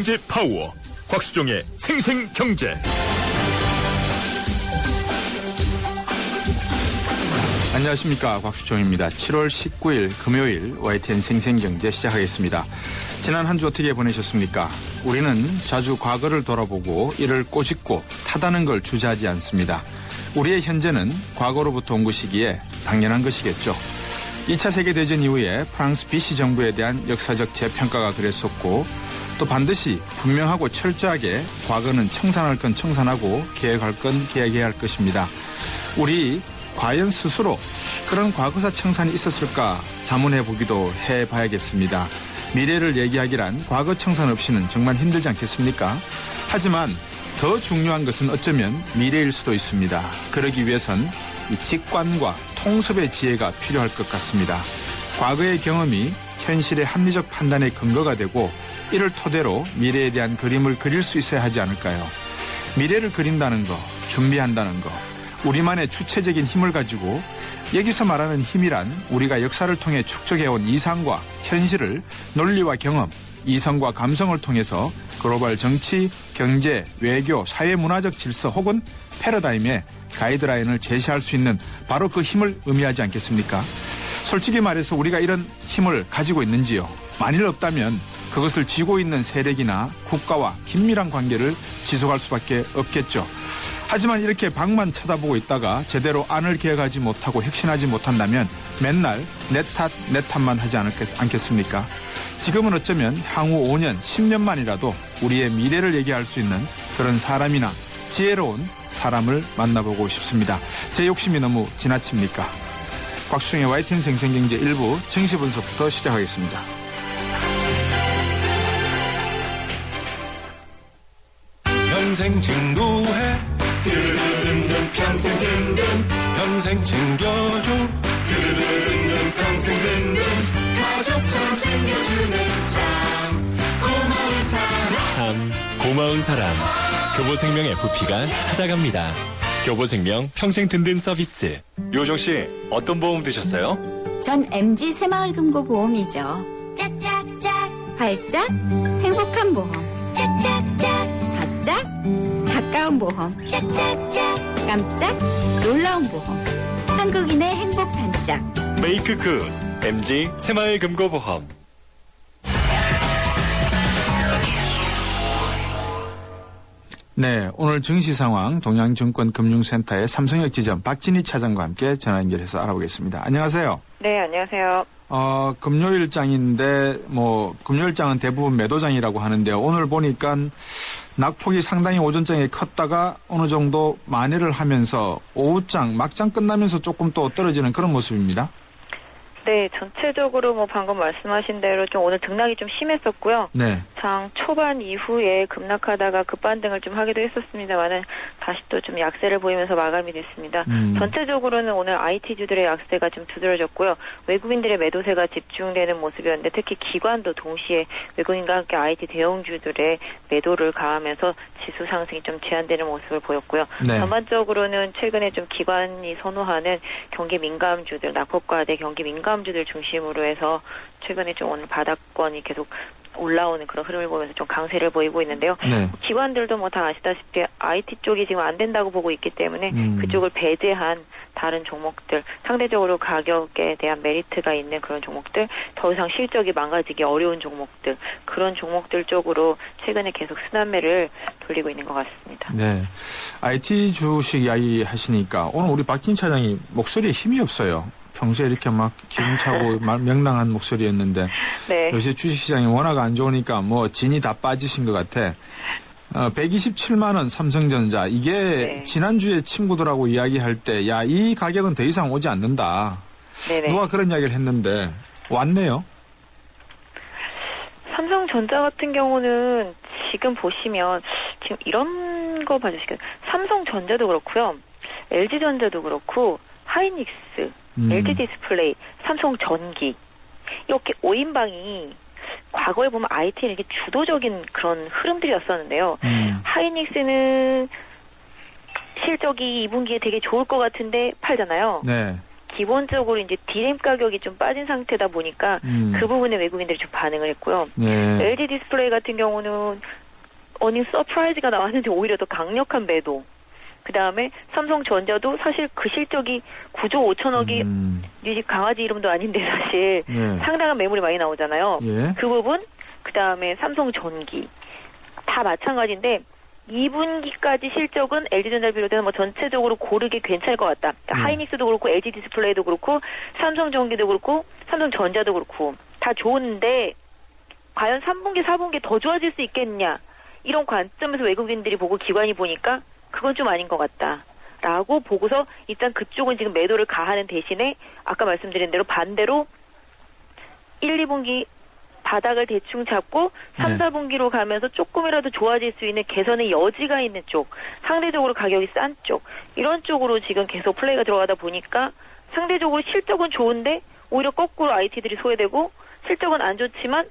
경제 파워 곽수종의 생생경제. 안녕하십니까, 곽수종입니다. 7월 19일 금요일 YTN 생생경제 시작하겠습니다. 지난 한 주 어떻게 보내셨습니까? 우리는 자주 과거를 돌아보고 이를 꼬집고 타다는 걸 주저하지 않습니다. 우리의 현재는 과거로부터 온 것이기에 당연한 것이겠죠. 2차 세계대전 이후에 프랑스 BC 정부에 대한 역사적 재평가가 그랬었고, 또 반드시 분명하고 철저하게 과거는 청산할 건 청산하고 계획할 건 계획해야 할 것입니다. 우리 과연 스스로 그런 과거사 청산이 있었을까 자문해보기도 해봐야겠습니다. 미래를 얘기하기란 과거 청산 없이는 정말 힘들지 않겠습니까? 하지만 더 중요한 것은 어쩌면 미래일 수도 있습니다. 그러기 위해선 이 직관과 통섭의 지혜가 필요할 것 같습니다. 과거의 경험이 현실의 합리적 판단의 근거가 되고, 이를 토대로 미래에 대한 그림을 그릴 수 있어야 하지 않을까요? 미래를 그린다는 거, 준비한다는 거, 우리만의 주체적인 힘을 가지고, 여기서 말하는 힘이란 우리가 역사를 통해 축적해온 이상과 현실을 논리와 경험, 이성과 감성을 통해서 글로벌 정치, 경제, 외교, 사회문화적 질서 혹은 패러다임의 가이드라인을 제시할 수 있는 바로 그 힘을 의미하지 않겠습니까? 솔직히 말해서 우리가 이런 힘을 가지고 있는지요? 만일 없다면 그것을 쥐고 있는 세력이나 국가와 긴밀한 관계를 지속할 수밖에 없겠죠. 하지만 이렇게 밖만 쳐다보고 있다가 제대로 안을 개혁하지 못하고 혁신하지 못한다면 맨날 내 탓만 하지 않겠습니까? 지금은 어쩌면 향후 5년, 10년만이라도 우리의 미래를 얘기할 수 있는 그런 사람이나 지혜로운 사람을 만나보고 싶습니다. 제 욕심이 너무 지나칩니까? 곽수종의 YTN 생생경제 1부 정시 분석부터 시작하겠습니다. 평생 친구해 드르르르르 평생 든든 평생 챙겨줘 드르르르르 평생 든든 가족처럼 챙겨주는 참 고마운 사람. 참 고마운 사람. 교보생명 FP가 찾아갑니다. 교보생명 평생 든든 서비스. 요정 씨, 어떤 보험 드셨어요? 전 MG 새마을금고보험이죠. 짝짝짝 발짝 행복한 보험. 짝짝짝 바짝 가까운 보험. 짝짝짝 깜짝 놀라운 보험. 한국인의 행복 단짝. 메이크 굿 MG 새마을금고보험. 네, 오늘 증시 상황 동양증권금융센터의 삼성역 지점 박진희 차장과 함께 전화 연결해서 알아보겠습니다. 안녕하세요. 네, 안녕하세요. 금요일장인데 금요일장은 대부분 매도장이라고 하는데요. 오늘 보니까 낙폭이 상당히 오전장에 컸다가 어느 정도 만회를 하면서 오후장 막장 끝나면서 조금 또 떨어지는 그런 모습입니다. 네, 전체적으로 방금 말씀하신 대로 좀 오늘 등락이 좀 심했었고요. 네. 장 초반 이후에 급락하다가 급반등을 좀 하기도 했었습니다만은 다시 또 좀 약세를 보이면서 마감이 됐습니다. 전체적으로는 오늘 IT주들의 약세가 좀 두드러졌고요. 외국인들의 매도세가 집중되는 모습이었는데, 특히 기관도 동시에 외국인과 함께 IT 대형주들의 매도를 가하면서 지수 상승이 좀 제한되는 모습을 보였고요. 네. 전반적으로는 최근에 좀 기관이 선호하는 경기 민감주들, 낙폭과대 경기 민감주들 중심으로 해서 최근에 좀 오늘 바닥권이 계속 올라오는 그런 흐름을 보면서 좀 강세를 보이고 있는데요. 네. 기관들도 다 아시다시피 IT 쪽이 지금 안 된다고 보고 있기 때문에 그쪽을 배제한 다른 종목들, 상대적으로 가격에 대한 메리트가 있는 그런 종목들, 더 이상 실적이 망가지기 어려운 종목들, 그런 종목들 쪽으로 최근에 계속 순환매를 돌리고 있는 것 같습니다. 네, IT 주식 이야기 하시니까 오늘 우리 박진 차장이 목소리에 힘이 없어요. 평소에 이렇게 막 기름차고 명랑한 목소리였는데, 네. 요새 주식시장이 워낙 안 좋으니까 진이 다 빠지신 것 같아. 127만 원 삼성전자, 이게 네. 지난주에 친구들하고 이야기할 때 이 가격은 더 이상 오지 않는다. 네네. 누가 그런 이야기를 했는데 왔네요. 삼성전자 같은 경우는 지금 보시면 지금 이런 거 봐주시겠어요. 삼성전자도 그렇고요. LG전자도 그렇고 하이닉스, LG 디스플레이, 삼성전기, 이렇게 5인방이 과거에 보면 IT는 이렇게 주도적인 그런 흐름들이었었는데요. 하이닉스는 실적이 2분기에 되게 좋을 것 같은데 팔잖아요. 네. 기본적으로 이제 디램 가격이 좀 빠진 상태다 보니까 그 부분에 외국인들이 좀 반응을 했고요. 네. LG 디스플레이 같은 경우는 어닝 서프라이즈가 나왔는데 오히려 더 강력한 매도. 그 다음에 삼성전자도 사실 그 실적이 9조 5천억이 네 집 강아지 이름도 아닌데 사실 네. 상당한 매물이 많이 나오잖아요. 예. 그 부분, 그 다음에 삼성전기 다 마찬가지인데 2분기까지 실적은 LG전자를 비롯해서 뭐 전체적으로 고르게 괜찮을 것 같다. 그러니까 하이닉스도 그렇고 LG 디스플레이도 그렇고 삼성전기도 그렇고 삼성전자도 그렇고 다 좋은데 과연 3분기, 4분기 더 좋아질 수 있겠냐. 이런 관점에서 외국인들이 보고 기관이 보니까 그건 좀 아닌 것 같다. 라고 보고서 일단 그쪽은 지금 매도를 가하는 대신에 아까 말씀드린 대로 반대로 1, 2분기 바닥을 대충 잡고 3, 4분기로 가면서 조금이라도 좋아질 수 있는 개선의 여지가 있는 쪽, 상대적으로 가격이 싼 쪽, 이런 쪽으로 지금 계속 플레이가 들어가다 보니까 상대적으로 실적은 좋은데 오히려 거꾸로 IT들이 소외되고 실적은 안 좋지만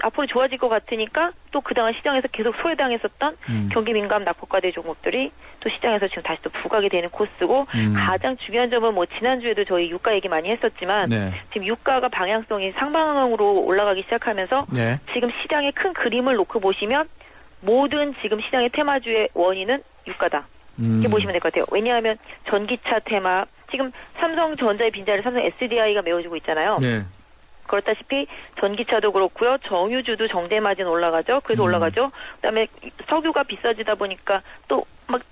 앞으로 좋아질 것 같으니까 또 그동안 시장에서 계속 소외당했었던 경기 민감 낙폭과대 종목들이 또 시장에서 지금 다시 또 부각이 되는 코스고 가장 중요한 점은 뭐 지난주에도 저희 유가 얘기 많이 했었지만 네. 지금 유가가 방향성이 상방으로 올라가기 시작하면서 네. 지금 시장의 큰 그림을 놓고 보시면 모든 지금 시장의 테마주의 원인은 유가다. 이렇게 보시면 될 것 같아요. 왜냐하면 전기차 테마, 지금 삼성전자의 빈자리를 삼성 SDI가 메워주고 있잖아요. 네. 그렇다시피 전기차도 그렇고요. 정유주도 정제 마진 올라가죠. 그래서 올라가죠. 그다음에 석유가 비싸지다 보니까 또 막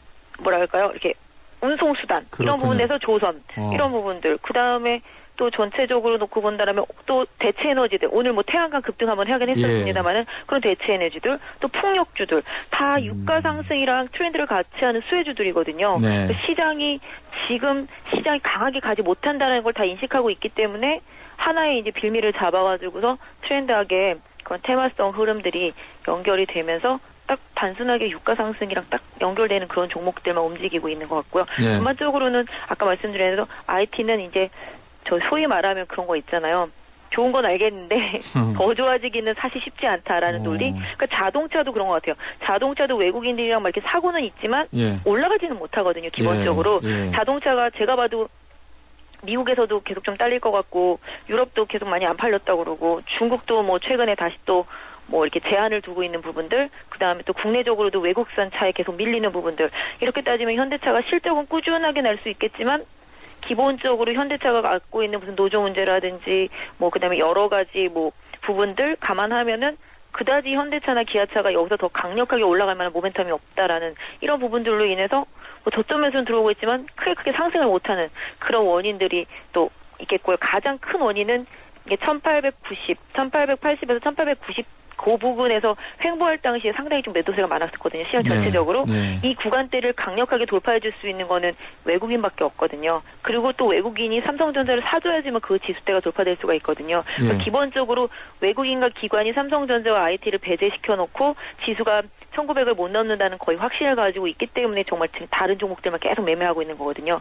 뭐랄까요? 이렇게 운송수단 이런 부분에서 조선 이런 부분들. 그다음에 또 전체적으로 놓고 본다면 또 대체 에너지들 오늘 뭐 태양광 급등 한번 하긴 했었습니다만은 그런 대체 에너지들 또 풍력주들 다 유가 상승이랑 트렌드를 같이 하는 수혜주들이거든요. 네. 시장이 지금 시장이 강하게 가지 못한다는 걸 다 인식하고 있기 때문에 하나의 이제 빌미를 잡아가지고서 트렌드하게 그런 테마성 흐름들이 연결이 되면서 딱 단순하게 유가 상승이랑 딱 연결되는 그런 종목들만 움직이고 있는 것 같고요. 네. 전반적으로는 아까 말씀드린 대로 IT는 이제 저 소위 말하면 그런 거 있잖아요. 좋은 건 알겠는데 더 좋아지기는 사실 쉽지 않다라는 논리. 그러니까 자동차도 그런 것 같아요. 자동차도 외국인들이랑 막 이렇게 사고는 있지만 예. 올라가지는 못하거든요. 기본적으로 예. 자동차가 제가 봐도 미국에서도 계속 좀 딸릴 것 같고 유럽도 계속 많이 안 팔렸다고 그러고 중국도 뭐 최근에 다시 또 뭐 이렇게 제한을 두고 있는 부분들, 그 다음에 또 국내적으로도 외국산 차에 계속 밀리는 부분들, 이렇게 따지면 현대차가 실적은 꾸준하게 날 수 있겠지만 기본적으로 현대차가 갖고 있는 무슨 노조 문제라든지 뭐 그다음에 여러 가지 뭐 부분들 감안하면은 그다지 현대차나 기아차가 여기서 더 강력하게 올라갈 만한 모멘텀이 없다라는 이런 부분들로 인해서 뭐 저점에서는 들어오고 있지만 크게 상승을 못하는 그런 원인들이 또 있겠고요. 가장 큰 원인은 이게 1890, 1880에서 1890 그 부분에서 횡보할 당시에 상당히 좀 매도세가 많았었거든요. 시장 전체적으로. 네. 이 구간대를 강력하게 돌파해 줄 수 있는 거는 외국인밖에 없거든요. 그리고 또 외국인이 삼성전자를 사줘야지만 그 지수대가 돌파될 수가 있거든요. 그러니까 기본적으로 외국인과 기관이 삼성전자와 IT를 배제시켜 놓고 지수가 1900을 못 넘는다는 거의 확신을 가지고 있기 때문에 정말 다른 종목들만 계속 매매하고 있는 거거든요.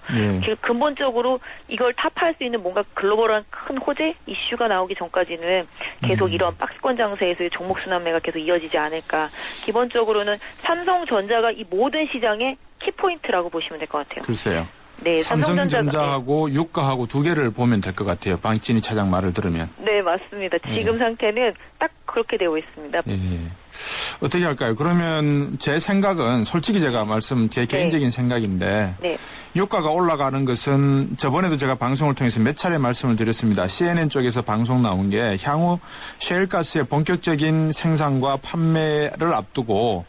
근본적으로 이걸 타파할 수 있는 뭔가 글로벌한 큰 호재 이슈가 나오기 전까지는 계속 이런 박스권 장세에서의 종목 순환매가 계속 이어지지 않을까. 기본적으로는 삼성전자가 이 모든 시장의 키포인트라고 보시면 될 것 같아요. 글쎄요. 네, 삼성전자하고 유가하고 두 개를 보면 될 것 같아요. 방진희 차장 말을 들으면. 네, 맞습니다. 지금 상태는 딱 그렇게 되어 있습니다. 예. 어떻게 할까요? 그러면 제 생각은 솔직히 제가 제 개인적인 생각인데 네. 유가가 올라가는 것은 저번에도 제가 방송을 통해서 몇 차례 말씀을 드렸습니다. CNN 쪽에서 방송 나온 게 향후 셰일가스의 본격적인 생산과 판매를 앞두고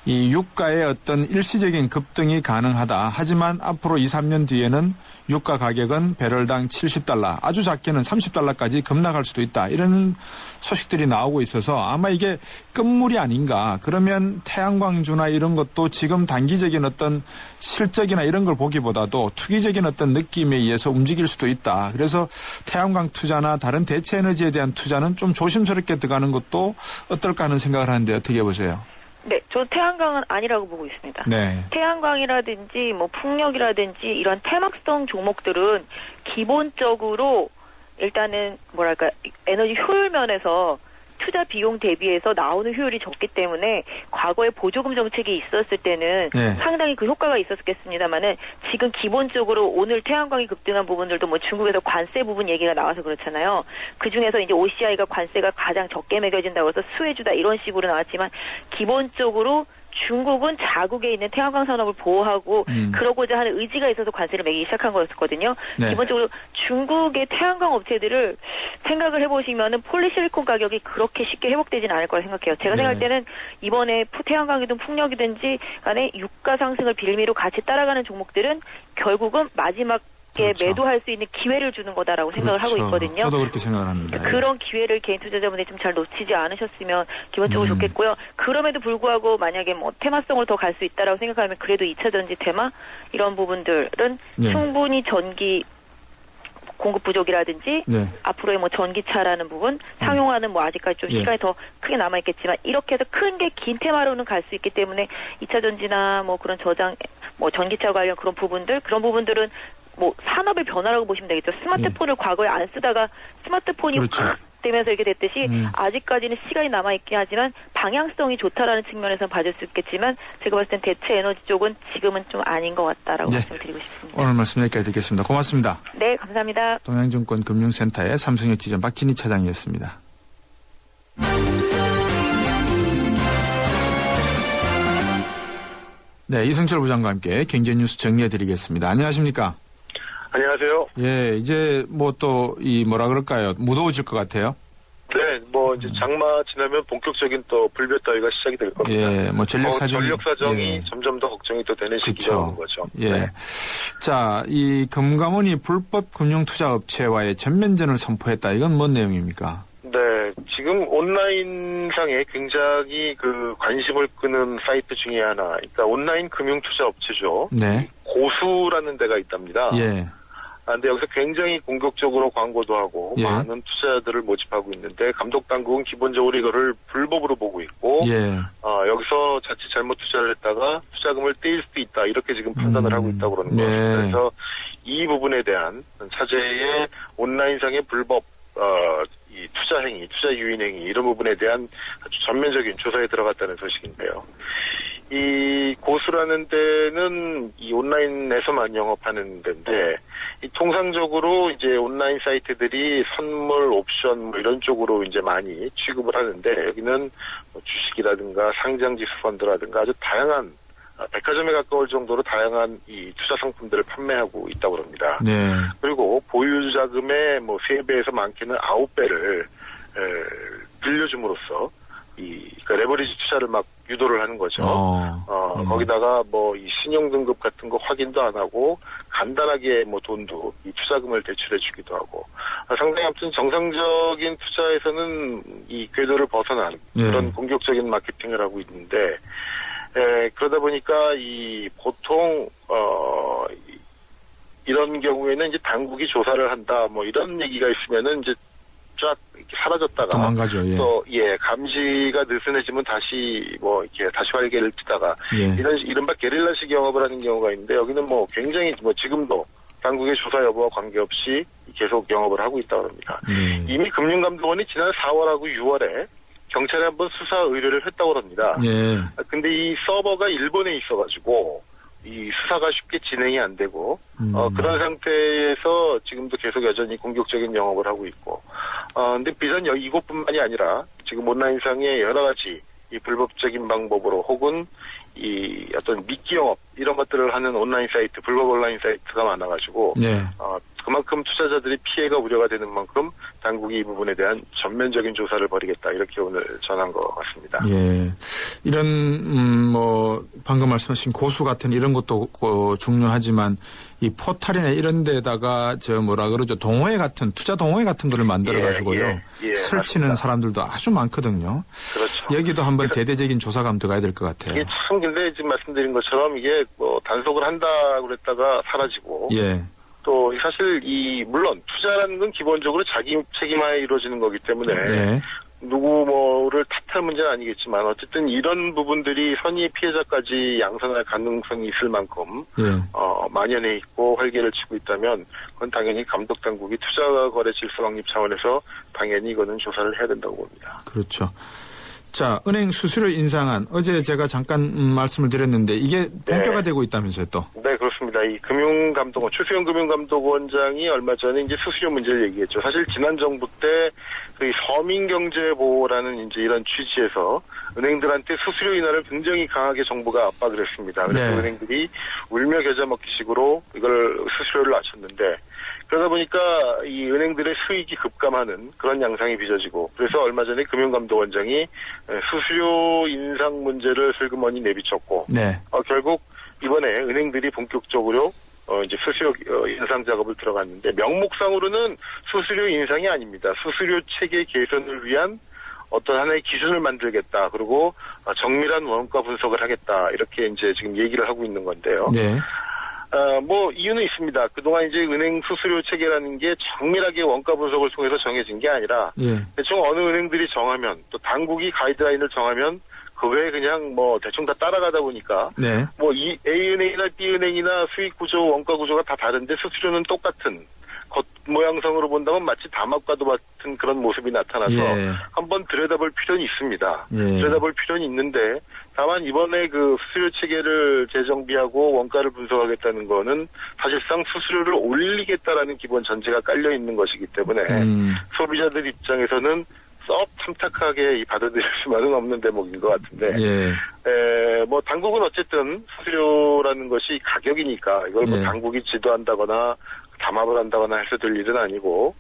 이 유가의 어떤 일시적인 급등이 가능하다. 하지만 앞으로 2, 3년 뒤에는 유가 가격은 배럴당 $70, 아주 작게는 $30까지 급락할 수도 있다. 이런 소식들이 나오고 있어서 아마 이게 끝물이 아닌가. 그러면 태양광주나 이런 것도 지금 단기적인 어떤 실적이나 이런 걸 보기보다도 투기적인 어떤 느낌에 의해서 움직일 수도 있다. 그래서 태양광 투자나 다른 대체 에너지에 대한 투자는 좀 조심스럽게 들어가는 것도 어떨까 하는 생각을 하는데 어떻게 보세요? 네, 저 태양광은 아니라고 보고 있습니다. 네. 태양광이라든지 뭐 풍력이라든지 이런 테마성 종목들은 기본적으로 일단은 뭐랄까 에너지 효율 면에서 투자 비용 대비해서 나오는 효율이 적기 때문에 과거에 보조금 정책이 있었을 때는 네. 상당히 그 효과가 있었겠습니다만은 지금 기본적으로 오늘 태양광이 급등한 부분들도 뭐 중국에서 관세 부분 얘기가 나와서 그렇잖아요. 그 중에서 이제 OCI가 관세가 가장 적게 매겨진다고 해서 수혜주다 이런 식으로 나왔지만 기본적으로 중국은 자국에 있는 태양광 산업을 보호하고 그러고자 하는 의지가 있어서 관세를 매기기 시작한 거였거든요. 네. 기본적으로 중국의 태양광 업체들을 생각을 해보시면은 폴리실리콘 가격이 그렇게 쉽게 회복되지는 않을 거라 생각해요. 제가 네. 생각할 때는 이번에 태양광이든 풍력이든지 간에 유가 상승을 빌미로 같이 따라가는 종목들은 결국은 마지막 그렇죠. 매도할 수 있는 기회를 주는 거다라고 생각을 하고 있거든요. 저도 그렇게 생각을 합니다. 그런 기회를 개인 투자자분들이 좀 잘 놓치지 않으셨으면 기본적으로 좋겠고요. 그럼에도 불구하고 만약에 뭐 테마성을 더 갈 수 있다라고 생각하면 그래도 2차 전지 테마 이런 부분들은 네. 충분히 전기 공급 부족이라든지 네. 앞으로의 뭐 전기차라는 부분 상용화는 뭐 아직까지 좀 예. 시간이 더 크게 남아있겠지만 이렇게 해서 큰 게 긴 테마로는 갈 수 있기 때문에 2차 전지나 뭐 그런 저장 뭐 전기차 관련 그런 부분들은 뭐 산업의 변화라고 보시면 되겠죠. 스마트폰을 과거에 안 쓰다가 스마트폰이 그렇죠. 확 되면서 이렇게 됐듯이 아직까지는 시간이 남아있긴 하지만 방향성이 좋다라는 측면에서는 봐줄 수 있겠지만 제가 봤을 땐 대체 에너지 쪽은 지금은 좀 아닌 것 같다라고 네. 말씀을 드리고 싶습니다. 오늘 말씀 여기까지 듣겠습니다. 고맙습니다. 네, 감사합니다. 동양증권 금융센터의 삼성역 지점 박진희 차장이었습니다. 네, 이승철 부장과 함께 경제뉴스 정리해드리겠습니다. 안녕하십니까? 안녕하세요. 예, 이제 뭐 또 뭐라 그럴까요? 무더워질 것 같아요. 네, 뭐 이제 장마 지나면 본격적인 또 불볕더위가 시작이 될 겁니다. 예, 뭐 전력 사정이 예. 점점 더 걱정이 또 되는 시기가 오는 거죠. 예. 네. 자, 이 금감원이 불법 금융 투자 업체와의 전면전을 선포했다. 이건 뭔 내용입니까? 네, 지금 온라인상에 굉장히 그 관심을 끄는 사이트 중에 하나, 그러니까 온라인 금융 투자 업체죠. 네. 고수라는 데가 있답니다. 예. 근데 여기서 굉장히 공격적으로 광고도 하고 예. 많은 투자자들을 모집하고 있는데 감독 당국은 기본적으로 이거를 불법으로 보고 있고 예. 여기서 자칫 잘못 투자를 했다가 투자금을 떼일 수도 있다 이렇게 지금 판단을 하고 있다고 그러는 거예요. 네. 그래서 이 부분에 대한 차제의 온라인상의 불법 이 투자 행위, 투자 유인 행위 이런 부분에 대한 아주 전면적인 조사에 들어갔다는 소식인데요. 이 고수라는 데는 이 온라인에서만 영업하는 데인데 이 통상적으로 이제 온라인 사이트들이 선물, 옵션 뭐 이런 쪽으로 이제 많이 취급을 하는데 여기는 뭐 주식이라든가 상장지수 펀드라든가 아주 다양한 백화점에 가까울 정도로 다양한 이 투자 상품들을 판매하고 있다고 합니다. 네. 그리고 보유 자금의 뭐 3배에서 많게는 9배를 빌려줌으로써 그러니까 레버리지 투자를 막 유도를 하는 거죠. 거기다가 뭐 이 신용 등급 같은 거 확인도 안 하고 간단하게 뭐 돈도 이 투자금을 대출해 주기도 하고 상당히 아무튼 정상적인 투자에서는 이 궤도를 벗어난 그런 공격적인 마케팅을 하고 있는데 그러다 보니까 이 보통 이런 경우에는 이제 당국이 조사를 한다 뭐 이런 얘기가 있으면은 이제 쫙 이렇게 사라졌다가 도망가죠. 예. 또 감시가 느슨해지면 다시 뭐 이렇게 다시 활개를 치다가 예. 이른바 게릴라식 영업을 하는 경우가 있는데 여기는 뭐 굉장히 뭐 지금도 당국의 조사 여부와 관계없이 계속 영업을 하고 있다고 합니다. 이미 금융감독원이 지난 4월하고 6월에 경찰에 한번 수사 의뢰를 했다고 합니다. 예. 근데 이 서버가 일본에 있어가지고 이 수사가 쉽게 진행이 안 되고 그런 상태에서 지금도 계속 여전히 공격적인 영업을 하고 있고 근데 비단 이곳뿐만이 아니라 지금 온라인상의 여러 가지 이 불법적인 방법으로 혹은 이 어떤 미끼 영업 이런 것들을 하는 온라인 사이트 불법 온라인 사이트가 많아가지고 네. 그만큼 투자자들이 피해가 우려가 되는 만큼 당국이 이 부분에 대한 전면적인 조사를 벌이겠다 이렇게 오늘 전한 것 같습니다. 예, 이런 뭐 방금 말씀하신 고수 같은 이런 것도 중요하지만 이 포탈이나 이런 데다가 뭐라 그러죠 동호회 같은 투자 동호회 같은 거를 만들어 가지고요 설치는 맞습니다. 사람들도 아주 많거든요. 그렇죠. 여기도 한번 대대적인 조사가 들어가야 될 것 같아요. 이게 참 근데 지금 말씀드린 것처럼 이게 뭐 단속을 한다고 그랬다가 사라지고 예. 또 사실 물론 투자라는 건 기본적으로 자기 책임하에 이루어지는 거기 때문에 네. 누구 뭐를 탓할 문제는 아니겠지만 어쨌든 이런 부분들이 선의 피해자까지 양산할 가능성이 있을 만큼 만연해 있고 활개를 치고 있다면 그건 당연히 감독 당국이 투자거래 질서 확립 차원에서 당연히 이거는 조사를 해야 된다고 봅니다. 그렇죠. 자, 은행 수수료 인상안 어제 제가 잠깐 말씀을 드렸는데 이게 본격화 네. 되고 있다면서요 또. 네, 그렇습니다. 이 금융감독원, 추수영 금융감독원장이 얼마 전에 이제 수수료 문제를 얘기했죠. 사실 지난 정부 때 그 서민경제보호라는 이제 이런 취지에서 은행들한테 수수료 인하를 굉장히 강하게 정부가 압박을 했습니다. 그래서 네. 은행들이 울며 겨자 먹기식으로 이걸 수수료를 낮췄는데 그러다 보니까 이 은행들의 수익이 급감하는 그런 양상이 빚어지고 그래서 얼마 전에 금융감독원장이 수수료 인상 문제를 슬그머니 내비쳤고 네. 결국 이번에 은행들이 본격적으로 이제 수수료 인상 작업을 들어갔는데 명목상으로는 수수료 인상이 아닙니다. 수수료 체계 개선을 위한 어떤 하나의 기준을 만들겠다. 그리고 정밀한 원가 분석을 하겠다. 이렇게 이제 지금 얘기를 하고 있는 건데요. 네. 뭐 이유는 있습니다. 그동안 이제 은행 수수료 체계라는 게 정밀하게 원가 분석을 통해서 정해진 게 아니라 예. 대충 어느 은행들이 정하면 또 당국이 가이드라인을 정하면 그 외에 그냥 뭐 대충 다 따라가다 보니까 네. 뭐 이 A은행이나 B은행이나 수익 구조, 원가 구조가 다 다른데 수수료는 똑같은 겉 모양상으로 본다면 마치 담합과도 같은 그런 모습이 나타나서 예. 한번 들여다볼 필요는 있습니다. 예. 들여다볼 필요는 있는데 다만 이번에 그 수수료 체계를 재정비하고 원가를 분석하겠다는 거는 사실상 수수료를 올리겠다라는 기본 전제가 깔려 있는 것이기 때문에 소비자들 입장에서는 썩 탐탁하게 받아들일 수만은 없는 대목인 것 같은데 예. 뭐 당국은 어쨌든 수수료라는 것이 가격이니까 이걸 뭐 예. 당국이 지도한다거나 담합을 한다거나 해서 될 일은 아니고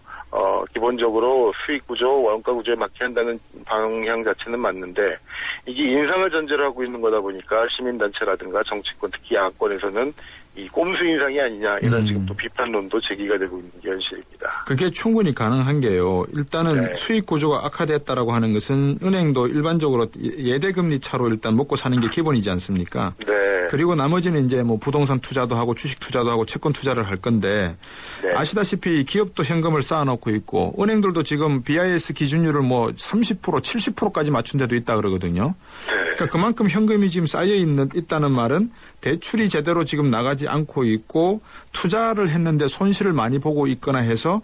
기본적으로 수익 구조, 원가 구조에 맞게 한다는 방향 자체는 맞는데 이게 인상을 전제로 하고 있는 거다 보니까 시민단체라든가 정치권 특히 야권에서는 이 꼼수 인상이 아니냐 이런 지금 또 비판론도 제기가 되고 있는 게 현실입니다. 그게 충분히 가능한 게요. 일단은 네. 수익 구조가 악화됐다라고 하는 것은 은행도 일반적으로 예대금리 차로 일단 먹고 사는 게 기본이지 않습니까? 네. 그리고 나머지는 이제 뭐 부동산 투자도 하고 주식 투자도 하고 채권 투자를 할 건데 네. 아시다시피 기업도 현금을 쌓아놓고 있고 은행들도 지금 BIS 기준율을 뭐 30% 70%까지 맞춘 데도 있다 그러거든요. 네. 그러니까 그만큼 현금이 지금 쌓여 있다는 말은 대출이 제대로 지금 나가지 않고 있고 투자를 했는데 손실을 많이 보고 있거나 해서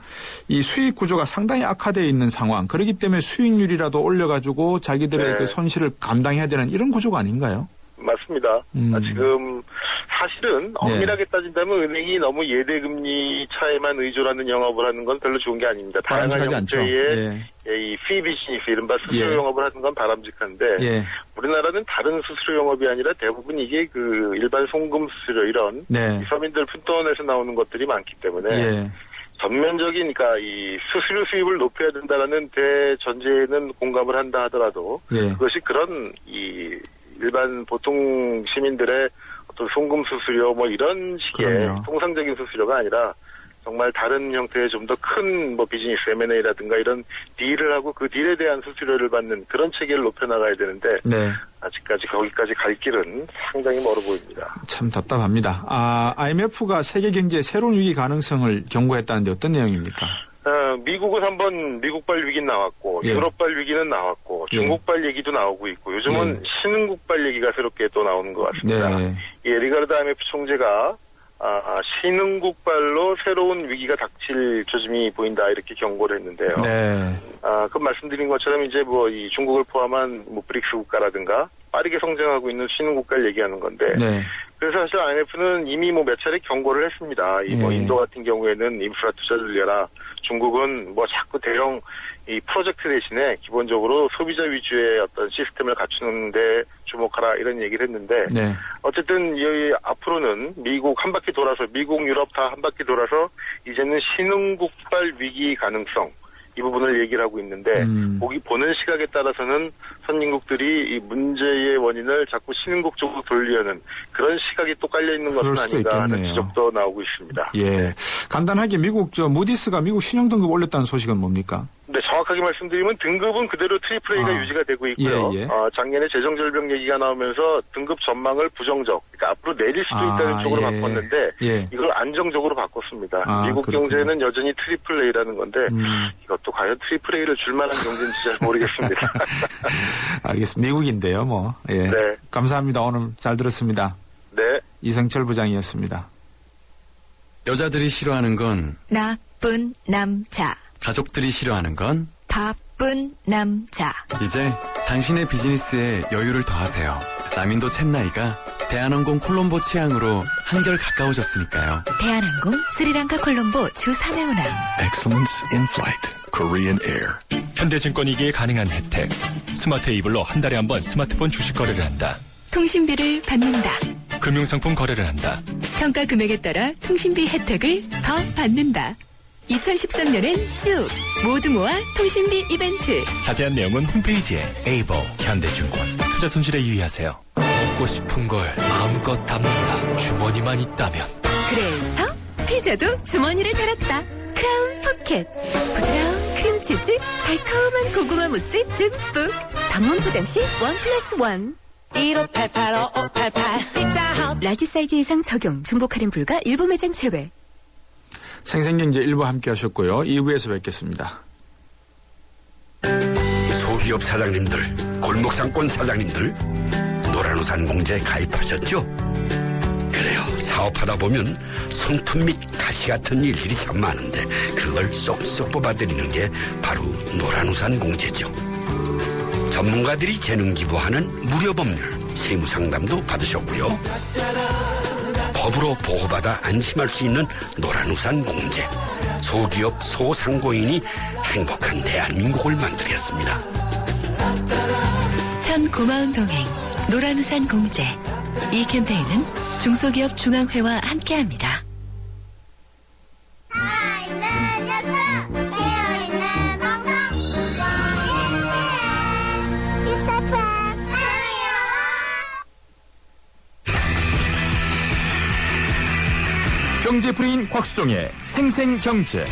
이 수익 구조가 상당히 악화되어 있는 상황. 그렇기 때문에 수익률이라도 올려가지고 자기들의 네. 그 손실을 감당해야 되는 이런 구조가 아닌가요? 맞습니다. 지금 사실은 엄밀하게 따진다면 은행이 너무 예대금리 차에만 의존하는 영업을 하는 건 별로 좋은 게 아닙니다. 다양한 바람직하지 않죠. 형태의 이 fee 비즈니스, 이른바 수수료 예. 영업을 하는 건 바람직한데 예. 우리나라는 다른 수수료 영업이 아니라 대부분 이게 그 일반 송금 수수료 이런 네. 서민들 푼돈에서 나오는 것들이 많기 때문에 예. 전면적인 그러니까 이 수수료 수입을 높여야 된다라는 대전제에는 공감을 한다 하더라도 예. 그것이 그런 이 일반 보통 시민들의 어떤 송금 수수료 뭐 이런 식의 그럼요. 통상적인 수수료가 아니라 정말 다른 형태의 좀 더 큰 뭐 비즈니스 M&A라든가 이런 딜을 하고 그 딜에 대한 수수료를 받는 그런 체계를 높여나가야 되는데 네. 아직까지 거기까지 갈 길은 상당히 멀어 보입니다. 참 답답합니다. IMF가 세계 경제의 새로운 위기 가능성을 경고했다는데 어떤 내용입니까? 미국은 한번 미국발 위기는 나왔고 예. 유럽발 위기는 나왔고 중국발 얘기도 나오고 있고 요즘은 신흥국발 얘기가 새롭게 또 나오는 것 같습니다. 네. 예, 리가르드 IMF 총재가 신흥국발로 새로운 위기가 닥칠 조짐이 보인다 이렇게 경고를 했는데요. 네. 그 말씀드린 것처럼 이제 뭐 이 중국을 포함한 뭐 브릭스 국가라든가 빠르게 성장하고 있는 신흥국가를 얘기하는 건데 네. 그래서 사실 IMF는 이미 뭐 몇 차례 경고를 했습니다. 이 뭐 인도 같은 경우에는 인프라 투자 늘려라. 중국은 뭐 자꾸 대형 이 프로젝트 대신에 기본적으로 소비자 위주의 어떤 시스템을 갖추는데 주목하라 이런 얘기를 했는데 네. 어쨌든 이 앞으로는 미국 한 바퀴 돌아서 미국 유럽 다 한 바퀴 돌아서 이제는 신흥국발 위기 가능성 이 부분을 얘기를 하고 있는데 보는 시각에 따라서는 선진국들이 이 문제의 원인을 자꾸 신흥국 쪽으로 돌리려는 그런 시각이 또 깔려 있는 것은 아닌가 하는 지적도 나오고 있습니다. 예, 간단하게 미국 무디스가 미국 신용 등급 올렸다는 소식은 뭡니까? 네, 정확하게 말씀드리면 등급은 그대로 트리플 A가 유지가 되고 있고요. 예, 예. 작년에 재정절벽 얘기가 나오면서 등급 전망을 부정적, 그러니까 앞으로 내릴 수도 있다는 쪽으로 바꿨는데 이걸 안정적으로 바꿨습니다. 미국 그렇군요. 경제는 여전히 트리플 A라는 건데 이것도 과연 트리플 A를 줄 만한 경제인지 잘 모르겠습니다. 알겠습니다. 미국인데요, 뭐. 예. 네. 감사합니다. 오늘 잘 들었습니다. 네. 이성철 부장이었습니다. 여자들이 싫어하는 건 나쁜 남자. 가족들이 싫어하는 건 바쁜 남자. 이제 당신의 비즈니스에 여유를 더하세요. 남인도 챗나이가 대한항공 콜롬보 취향으로 한결 가까워졌으니까요. 대한항공 스리랑카 콜롬보 주 3회 운항. Excellence in flight. Korean Air. 현대증권이기에 가능한 혜택. 스마트 이블로 한 달에 한 번 스마트폰 주식 거래를 한다. 통신비를 받는다. 금융상품 거래를 한다. 평가 금액에 따라 통신비 혜택을 더 받는다. 2013년엔 쭉 모두 모아 통신비 이벤트. 자세한 내용은 홈페이지에. 에이버 현대증권. 투자 손실에 유의하세요. 먹고 싶은 걸 마음껏 담는다. 주머니만 있다면. 그래서 피자도 주머니를 달았다. 크라운 포켓. 부드러운 크림치즈, 달콤한 고구마 무스 듬뿍. 방문 포장 시 1+1. 1588-5588 피자헛. 라지 사이즈 이상 적용. 중복 할인 불가. 일부 매장 제외. 생생경제 1부 함께 하셨고요. 2부에서 뵙겠습니다. 소기업 사장님들, 골목상권 사장님들, 노란우산 공제에 가입하셨죠? 그래요. 사업하다 보면 손톱 및 가시 같은 일들이 참 많은데 그걸 쏙쏙 뽑아드리는 게 바로 노란우산 공제죠. 전문가들이 재능 기부하는 무료 법률, 세무상담도 받으셨고요. 법으로 보호받아 안심할 수 있는 노란우산 공제. 소기업 소상공인이 행복한 대한민국을 만들겠습니다. 참 고마운 동행 노란우산 공제. 이 캠페인은 중소기업 중앙회와 함께합니다. 경제프리인 곽수종의 생생경제.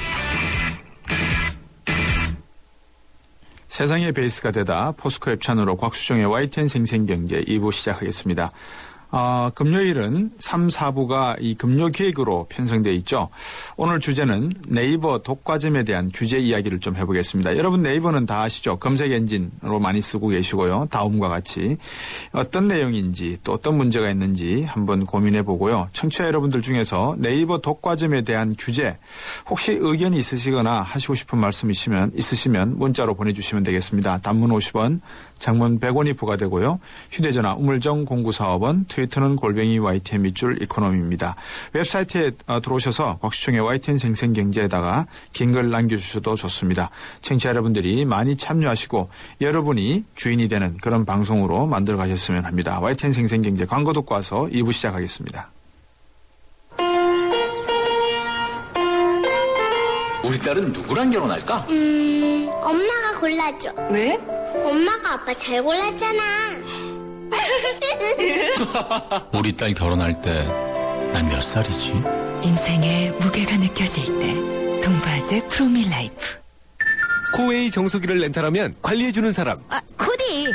세상의 베이스가 되다 포스코 협찬으로 곽수종의 YTN 생생경제 2부 시작하겠습니다. 금요일은 3, 4부가 이 금요기획으로 편성되어 있죠. 오늘 주제는 네이버 독과점에 대한 규제 이야기를 좀 해보겠습니다. 여러분 네이버는 다 아시죠? 검색 엔진으로 많이 쓰고 계시고요. 다음과 같이 어떤 내용인지 또 어떤 문제가 있는지 한번 고민해 보고요. 청취자 여러분들 중에서 네이버 독과점에 대한 규제 혹시 의견이 있으시거나 하시고 싶은 말씀 있으시면 문자로 보내주시면 되겠습니다. 단문 50원, 장문 100원이 부과되고요. 휴대전화 우물정 0945번, 트위터는 골뱅이 YTN 밑줄 이코노미입니다. 웹사이트에 들어오셔서 곽수총의 YTN 생생경제에다가 긴 글 남겨주셔도 좋습니다. 청취자 여러분들이 많이 참여하시고 여러분이 주인이 되는 그런 방송으로 만들어 가셨으면 합니다. YTN 생생경제 광고 듣고 와서 2부 시작하겠습니다. 우리 딸은 누구랑 결혼할까? 엄마가 골라줘. 왜? 엄마가 아빠 잘 골랐잖아. 우리 딸 결혼할 때 난 몇 살이지? 인생의 무게가 느껴질 때 동바제 프로밀라이프. 코웨이 정수기를 렌탈하면 관리해주는 사람. 코디.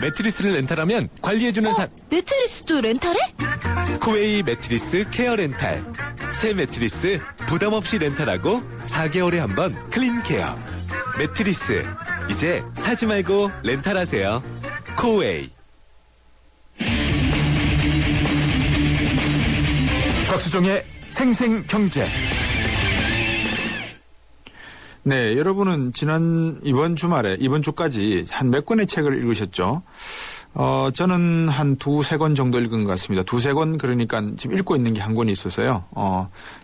매트리스를 렌탈하면 관리해주는 사람. 매트리스도 렌탈해? 코웨이 매트리스 케어 렌탈. 새 매트리스 부담 없이 렌탈하고 4개월에 한 번 클린 케어. 매트리스 이제 사지 말고 렌탈하세요. 코웨이. 곽수종의 생생경제. 네, 여러분은 이번 주까지 한 몇 권의 책을 읽으셨죠? 저는 한 2-3권 정도 읽은 것 같습니다. 2-3권 그러니까 지금 읽고 있는 게 한 권이 있어서요.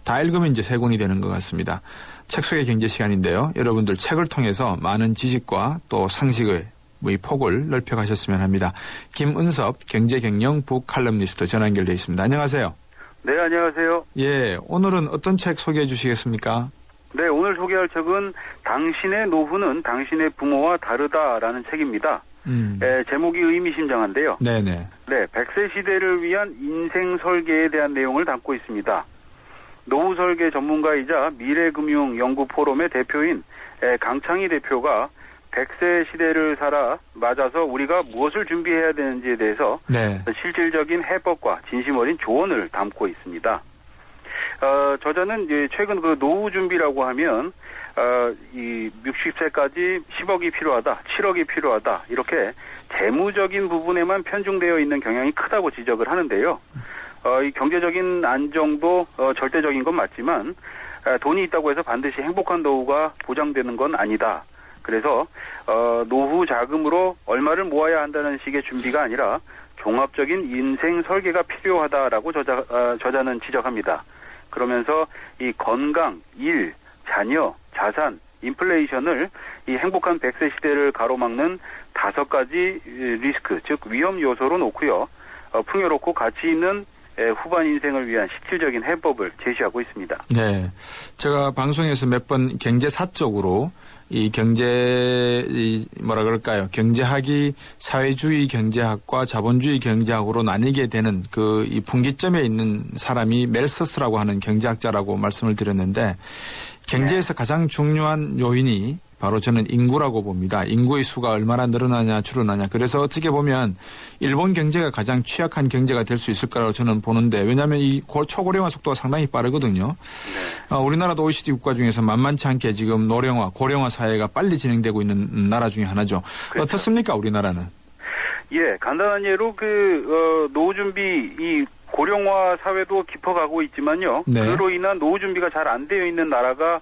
다 읽으면 이제 3권이 되는 것 같습니다. 책 속의 경제 시간인데요. 여러분들 책을 통해서 많은 지식과 또 상식의 이 폭을 넓혀가셨으면 합니다. 김은섭 경제경영 부칼럼니스트 전화 연결되어 있습니다. 안녕하세요. 네, 안녕하세요. 예, 오늘은 어떤 책 소개해 주시겠습니까? 네, 오늘 소개할 책은 당신의 노후는 당신의 부모와 다르다라는 책입니다. 제목이 의미심장한데요. 네네. 네, 100세 시대를 위한 인생 설계에 대한 내용을 담고 있습니다. 노후 설계 전문가이자 미래금융연구포럼의 대표인 강창희 대표가 100세 시대를 맞아서 우리가 무엇을 준비해야 되는지에 대해서 네. 실질적인 해법과 진심 어린 조언을 담고 있습니다. 저자는 이제 최근 그 노후 준비라고 하면 이 60세까지 10억이 필요하다, 7억이 필요하다 이렇게 재무적인 부분에만 편중되어 있는 경향이 크다고 지적을 하는데요. 이 경제적인 안정도 절대적인 건 맞지만 돈이 있다고 해서 반드시 행복한 노후가 보장되는 건 아니다. 그래서 노후 자금으로 얼마를 모아야 한다는 식의 준비가 아니라 종합적인 인생 설계가 필요하다라고 저자는 지적합니다. 그러면서 이 건강, 일, 자녀, 자산, 인플레이션을 이 행복한 100세 시대를 가로막는 5가지 리스크, 즉 위험 요소로 놓고요. 풍요롭고 가치 있는 후반 인생을 위한 실질적인 해법을 제시하고 있습니다. 네. 제가 방송에서 몇 번 경제사적으로 이 뭐라 그럴까요? 경제학이 사회주의 경제학과 자본주의 경제학으로 나뉘게 되는 이 분기점에 있는 사람이 멜서스라고 하는 경제학자라고 말씀을 드렸는데 경제에서 가장 중요한 요인이 바로 저는 인구라고 봅니다. 인구의 수가 얼마나 늘어나냐 줄어나냐. 그래서 어떻게 보면 일본 경제가 가장 취약한 경제가 될 수 있을 거라고 저는 보는데 왜냐하면 이 초고령화 속도가 상당히 빠르거든요. 우리나라도 OECD 국가 중에서 만만치 않게 지금 노령화, 고령화 사회가 빨리 진행되고 있는 나라 중에 하나죠. 그렇죠. 어떻습니까, 우리나라는? 예, 간단한 예로 노후 준비 이 고령화 사회도 깊어가고 있지만요. 네. 그로 인한 노후 준비가 잘 안 되어 있는 나라가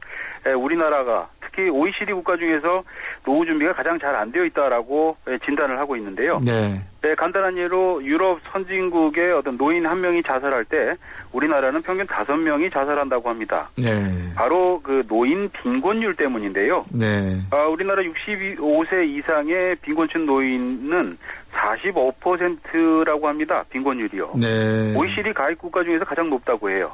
우리나라가 특히 OECD 국가 중에서 노후 준비가 가장 잘 안 되어 있다라고 진단을 하고 있는데요. 네. 간단한 예로 유럽 선진국의 어떤 노인 한 명이 자살할 때 우리나라는 평균 5명이 자살한다고 합니다. 네. 바로 노인 빈곤율 때문인데요. 네. 우리나라 65세 이상의 빈곤층 노인은 45%라고 합니다. 빈곤율이요. 네. OECD 가입 국가 중에서 가장 높다고 해요.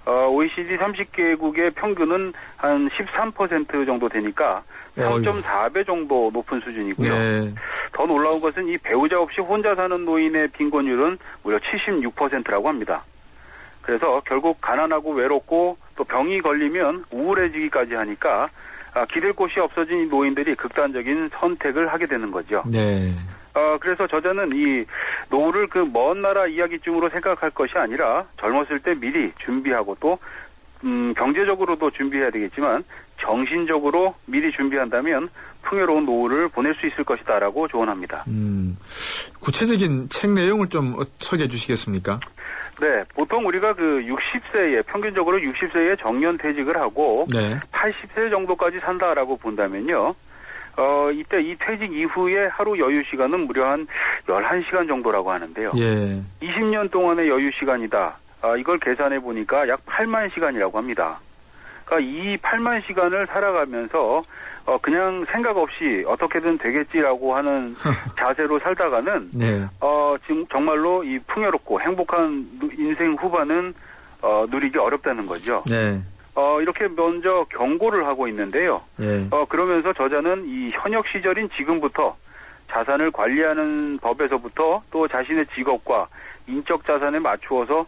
OECD 30개국의 평균은 한 13% 정도 되니까 3.4배 정도 높은 수준이고요. 네. 더 놀라운 것은 이 배우자 없이 혼자 사는 노인의 빈곤율은 무려 76%라고 합니다. 그래서 결국 가난하고 외롭고 또 병이 걸리면 우울해지기까지 하니까 기댈 곳이 없어진 이 노인들이 극단적인 선택을 하게 되는 거죠. 네. 그래서 저자는 이 노후를 먼 나라 이야기쯤으로 생각할 것이 아니라 젊었을 때 미리 준비하고 또 경제적으로도 준비해야 되겠지만 정신적으로 미리 준비한다면 풍요로운 노후를 보낼 수 있을 것이다라고 조언합니다. 구체적인 책 내용을 좀 소개해 주시겠습니까? 네, 보통 우리가 60세에 평균적으로 60세에 정년퇴직을 하고 네. 80세 정도까지 산다라고 본다면요. 이때 이 퇴직 이후에 하루 여유 시간은 무려 한 11시간 정도라고 하는데요. 예. 20년 동안의 여유 시간이다. 이걸 계산해 보니까 약 8만 시간이라고 합니다. 그러니까 이 8만 시간을 살아가면서 그냥 생각 없이 어떻게든 되겠지라고 하는 자세로 살다가는 네. 지금 정말로 이 풍요롭고 행복한 인생 후반은 누리기 어렵다는 거죠. 네. 이렇게 먼저 경고를 하고 있는데요. 예. 그러면서 저자는 이 현역 시절인 지금부터 자산을 관리하는 법에서부터 또 자신의 직업과 인적 자산에 맞추어서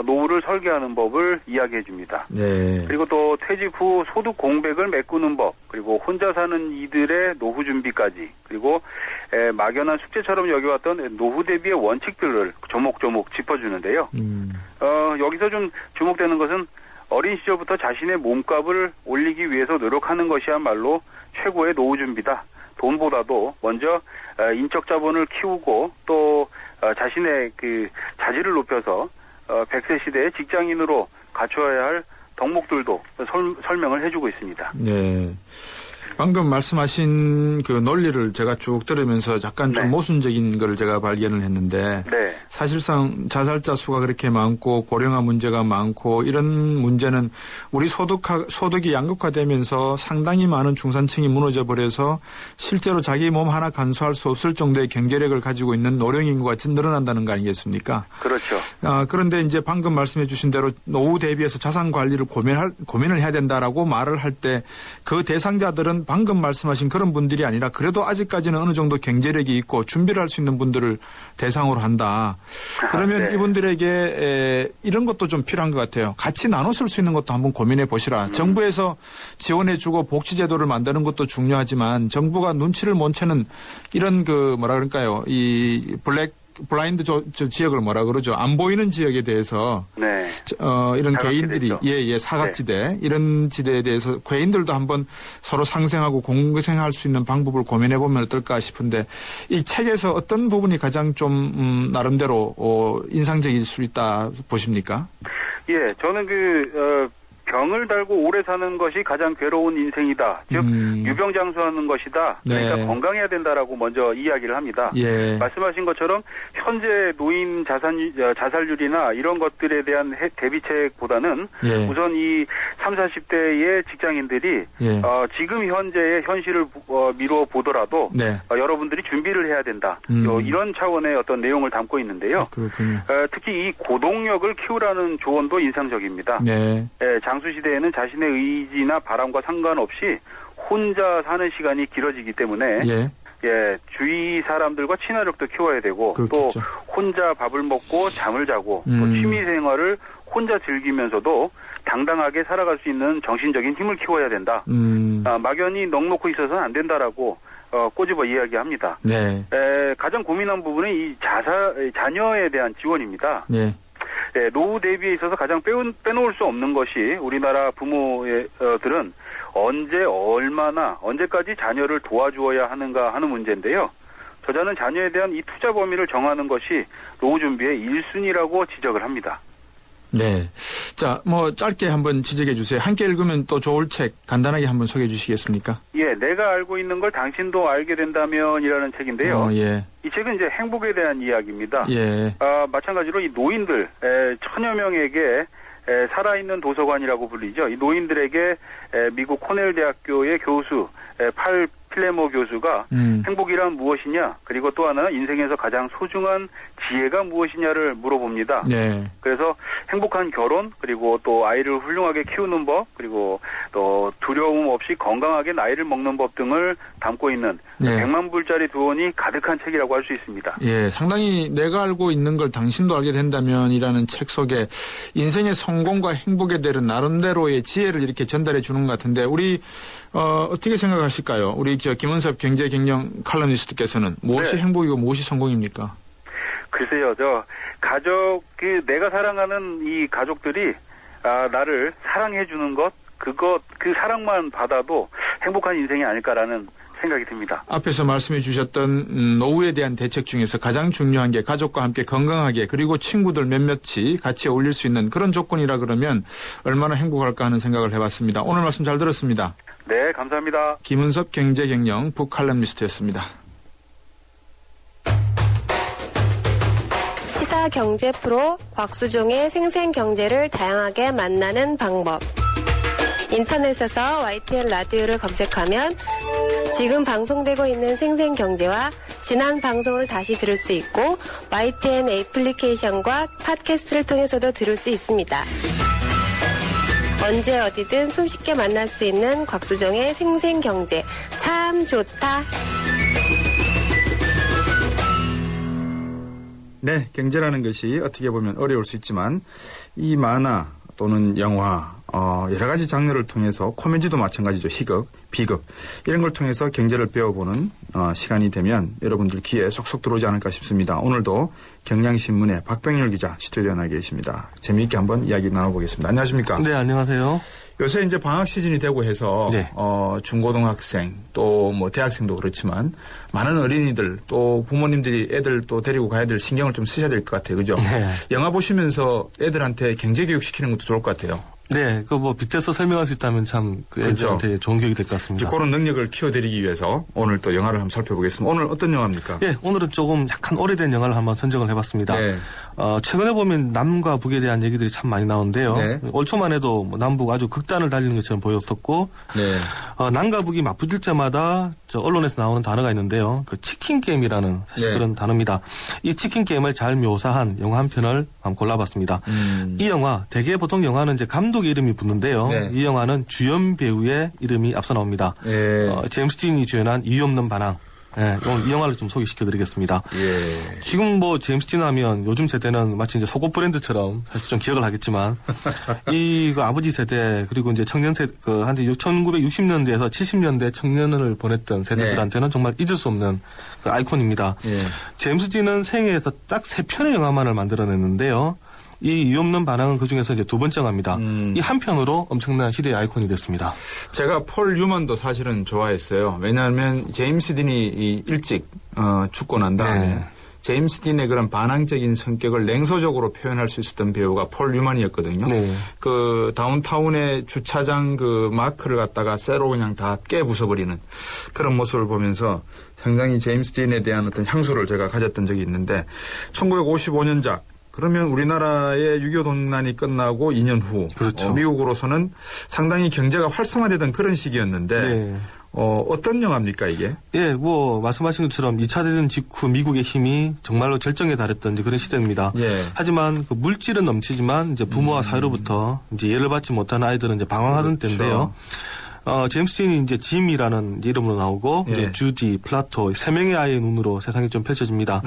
노후를 설계하는 법을 이야기해 줍니다. 네. 그리고 또 퇴직 후 소득 공백을 메꾸는 법, 그리고 혼자 사는 이들의 노후 준비까지, 그리고 막연한 숙제처럼 여겨왔던 노후 대비의 원칙들을 조목조목 짚어주는데요. 여기서 좀 주목되는 것은 어린 시절부터 자신의 몸값을 올리기 위해서 노력하는 것이야말로 최고의 노후 준비다. 돈보다도 먼저 인적 자본을 키우고 또 자신의 자질을 높여서 100세 시대의 직장인으로 갖춰야 할 덕목들도 설명을 해주고 있습니다. 네. 방금 말씀하신 논리를 제가 쭉 들으면서 약간 좀 모순적인 걸 제가 발견을 했는데 네. 사실상 자살자 수가 그렇게 많고 고령화 문제가 많고 이런 문제는 우리 소득이 양극화되면서 상당히 많은 중산층이 무너져 버려서 실제로 자기 몸 하나 간수할 수 없을 정도의 경제력을 가지고 있는 노령 인구가 늘어난다는 거 아니겠습니까? 그렇죠. 그런데 이제 방금 말씀해 주신 대로 노후 대비해서 자산 관리를 고민을 해야 된다라고 말을 할 때 그 대상자들은 방금 말씀하신 그런 분들이 아니라 그래도 아직까지는 어느 정도 경제력이 있고 준비를 할 수 있는 분들을 대상으로 한다. 그러면 네. 이분들에게 이런 것도 좀 필요한 것 같아요. 같이 나눠 쓸 수 있는 것도 한번 고민해 보시라. 정부에서 지원해 주고 복지제도를 만드는 것도 중요하지만 정부가 눈치를 못 채는 이런 뭐라 그럴까요? 이 블랙 블라인드 저 지역을 뭐라 그러죠? 안 보이는 지역에 대해서 네. 이런 사각지대죠. 개인들이 사각지대 이런 지대에 대해서 개인들도 한번 서로 상생하고 공생할 수 있는 방법을 고민해 보면 어떨까 싶은데 이 책에서 어떤 부분이 가장 좀 나름대로 인상적일 수 있다 보십니까? 예, 저는 병을 달고 오래 사는 것이 가장 괴로운 인생이다. 즉 유병장수하는 것이다. 그러니까 네. 건강해야 된다라고 먼저 이야기를 합니다. 예. 말씀하신 것처럼 현재 노인 자살률이나 이런 것들에 대한 대비책보다는 예. 우선 이 30, 40대의 직장인들이 예. 지금 현재의 현실을 미루어 보더라도 네. 여러분들이 준비를 해야 된다. 이런 차원의 어떤 내용을 담고 있는데요. 그렇군요. 특히 이 고동력을 키우라는 조언도 인상적입니다. 네. 장수시대에는 자신의 의지나 바람과 상관없이 혼자 사는 시간이 길어지기 때문에 주위 사람들과 친화력도 키워야 되고 그렇겠죠. 또 혼자 밥을 먹고 잠을 자고 또 취미생활을 혼자 즐기면서도 당당하게 살아갈 수 있는 정신적인 힘을 키워야 된다. 막연히 넋놓고 있어서는 안 된다라고 꼬집어 이야기합니다. 네. 가장 고민한 부분은 이 자녀에 대한 지원입니다. 네. 노후 대비에 있어서 가장 빼놓을 수 없는 것이 우리나라 부모들은 언제까지 자녀를 도와주어야 하는가 하는 문제인데요. 저자는 자녀에 대한 이 투자 범위를 정하는 것이 노후 준비의 1순위라고 지적을 합니다. 네. 자, 짧게 한번 지적해 주세요. 함께 읽으면 또 좋을 책 간단하게 한번 소개해 주시겠습니까? 예, 내가 알고 있는 걸 당신도 알게 된다면이라는 책인데요. 예. 이 책은 이제 행복에 대한 이야기입니다. 예. 마찬가지로 이 노인들, 1000여 명에게 살아있는 도서관이라고 불리죠. 이 노인들에게 미국 코넬 대학교의 교수, 팔 필레모 교수가 행복이란 무엇이냐, 그리고 또 하나는 인생에서 가장 소중한 지혜가 무엇이냐를 물어봅니다. 네. 그래서 행복한 결혼, 그리고 또 아이를 훌륭하게 키우는 법, 그리고 또 두려움 없이 건강하게 나이를 먹는 법 등을 담고 있는 100만 불짜리 도원이 가득한 책이라고 할 수 있습니다. 예, 상당히 내가 알고 있는 걸 당신도 알게 된다면이라는 책 속에 인생의 성공과 행복에 대한 나름대로의 지혜를 이렇게 전달해 주는 것 같은데 우리 어떻게 생각하실까요? 우리 김은섭 경제경영 칼럼니스트께서는 무엇이 행복이고 무엇이 성공입니까? 글쎄요, 내가 사랑하는 이 가족들이 나를 사랑해 주는 것, 그 사랑만 받아도 행복한 인생이 아닐까라는 생각이 듭니다. 앞에서 말씀해 주셨던 노후에 대한 대책 중에서 가장 중요한 게 가족과 함께 건강하게 그리고 친구들 몇몇이 같이 어울릴 수 있는 그런 조건이라 그러면 얼마나 행복할까 하는 생각을 해봤습니다. 오늘 말씀 잘 들었습니다. 네, 감사합니다. 김은섭 경제경영 북칼럼니스트였습니다. 시사 경제 프로 곽수종의 생생경제를 다양하게 만나는 방법. 인터넷에서 YTN 라디오를 검색하면 지금 방송되고 있는 생생경제와 지난 방송을 다시 들을 수 있고 YTN 애플리케이션과 팟캐스트를 통해서도 들을 수 있습니다. 언제 어디든 손쉽게 만날 수 있는 곽수종의 생생경제 참 좋다. 네, 경제라는 것이 어떻게 보면 어려울 수 있지만 이 만화 또는 영화 여러 가지 장르를 통해서 코미디도 마찬가지죠. 희극, 비극 이런 걸 통해서 경제를 배워보는 시간이 되면 여러분들 귀에 쏙쏙 들어오지 않을까 싶습니다. 오늘도 경향신문의 박병렬 기자 스튜디오에 나와 계십니다. 재미있게 한번 이야기 나눠보겠습니다. 안녕하십니까? 네, 안녕하세요. 요새 이제 방학 시즌이 되고 해서 중고등학생 또 대학생도 그렇지만 많은 어린이들 또 부모님들이 애들 또 데리고 가야 될 신경을 좀 쓰셔야 될 것 같아요. 그죠? 네. 영화 보시면서 애들한테 경제교육 시키는 것도 좋을 것 같아요. 네, 빗대서 설명할 수 있다면 참 애들한테 좋은 교육이 될 것 같습니다. 그런 능력을 키워드리기 위해서 오늘 또 영화를 한번 살펴보겠습니다. 오늘 어떤 영화입니까? 네, 오늘은 조금 약간 오래된 영화를 한번 선정을 해봤습니다. 네. 최근에 보면 남과 북에 대한 얘기들이 참 많이 나오는데요. 네. 올 초만 해도 남북 아주 극단을 달리는 것처럼 보였었고, 네. 남과 북이 맞붙을 때마다 언론에서 나오는 단어가 있는데요. 그 치킨 게임이라는 사실 네. 그런 단어입니다. 이 치킨 게임을 잘 묘사한 영화 한 편을 한번 골라봤습니다. 이 영화, 대개 보통 영화는 이제 감독의 이름이 붙는데요. 네. 이 영화는 주연 배우의 이름이 앞서 나옵니다. 네. 제임스 딘이 주연한 이유 없는 반항. 예, 오늘 이 영화를 좀 소개시켜드리겠습니다. 예. 지금 뭐 제임스 딘 하면 요즘 세대는 마치 이제 속옷 브랜드처럼 사실 좀 기억을 하겠지만 이 아버지 세대 그리고 이제 청년 세대 한 1960년대에서 70년대 청년을 보냈던 세대들한테는 정말 잊을 수 없는 그 아이콘입니다. 제임스 딘은 생애에서 딱 3편의 영화만을 만들어냈는데요. 이 이유 없는 반항은 그 중에서 이제 두 번째 영화입니다. 이 한 편으로 엄청난 시대의 아이콘이 됐습니다. 제가 폴 뉴먼도 사실은 좋아했어요. 왜냐하면 제임스 딘이 일찍 죽고 난 다음에 제임스 딘의 그런 반항적인 성격을 냉소적으로 표현할 수 있었던 배우가 폴 뉴먼이었거든요. 그 다운타운의 주차장 그 마크를 갖다가 쇠로 그냥 다 깨부숴버리는 그런 모습을 보면서 상당히 제임스 딘에 대한 어떤 향수를 제가 가졌던 적이 있는데 1955년작 그러면 우리나라의 6.25 동란이 끝나고 2년 후 그렇죠. 미국으로서는 상당히 경제가 활성화되던 그런 시기였는데 어떤 영화입니까 이게? 예, 뭐 말씀하신 것처럼 2차 대전 직후 미국의 힘이 정말로 절정에 달했던 이제 그런 시대입니다. 하지만 그 물질은 넘치지만 이제 부모와 사회로부터 이제 예를 받지 못하는 아이들은 이제 방황하던 때인데요. 제임스 딘이 이제 짐이라는 이름으로 나오고 이제 주디, 플라토 3명의 아이의 눈으로 세상이 좀 펼쳐집니다.